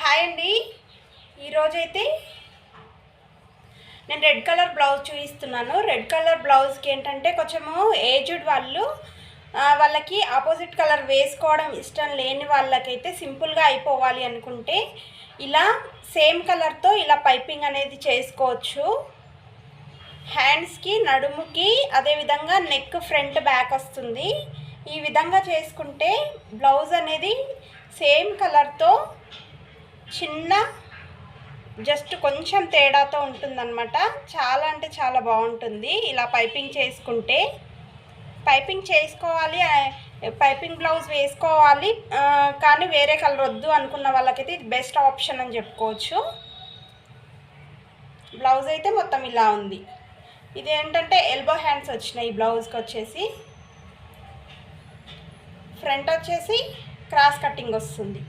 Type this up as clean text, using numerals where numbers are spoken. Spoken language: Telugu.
హాయ్ అండి. ఈరోజైతే నేను రెడ్ కలర్ బ్లౌజ్ చూపిస్తున్నాను. రెడ్ కలర్ బ్లౌజ్కి ఏంటంటే కొంచెము ఏజ్డ్ వాళ్ళు వాళ్ళకి ఆపోజిట్ కలర్ వేసుకోవడం ఇష్టం లేని వాళ్ళకైతే సింపుల్గా అయిపోవాలి అనుకుంటే ఇలా సేమ్ కలర్తో ఇలా పైపింగ్ అనేది చేసుకోవచ్చు. హ్యాండ్స్కి, నడుముకి, అదేవిధంగా నెక్ ఫ్రంట్ బ్యాక్ వస్తుంది. ఈ విధంగా చేసుకుంటే బ్లౌజ్ అనేది సేమ్ కలర్తో చిన్న జస్ట్ కొంచెం తేడాతో ఉంటుందన్నమాట. చాలా అంటే చాలా బాగుంటుంది ఇలా పైపింగ్ చేసుకుంటే. పైపింగ్ చేసుకోవాలి, పైపింగ్ బ్లౌజ్ వేసుకోవాలి కానీ వేరే కలర్ వద్దు అనుకున్న వాళ్ళకైతే ఇది బెస్ట్ ఆప్షన్ అని చెప్పుకోవచ్చు. బ్లౌజ్ అయితే మొత్తం ఇలా ఉంది. ఇది ఏంటంటే ఎల్బో హ్యాండ్స్ వచ్చినాయి. ఈ బ్లౌజ్కి వచ్చేసి ఫ్రంట్ వచ్చేసి క్రాస్ కటింగ్ వస్తుంది.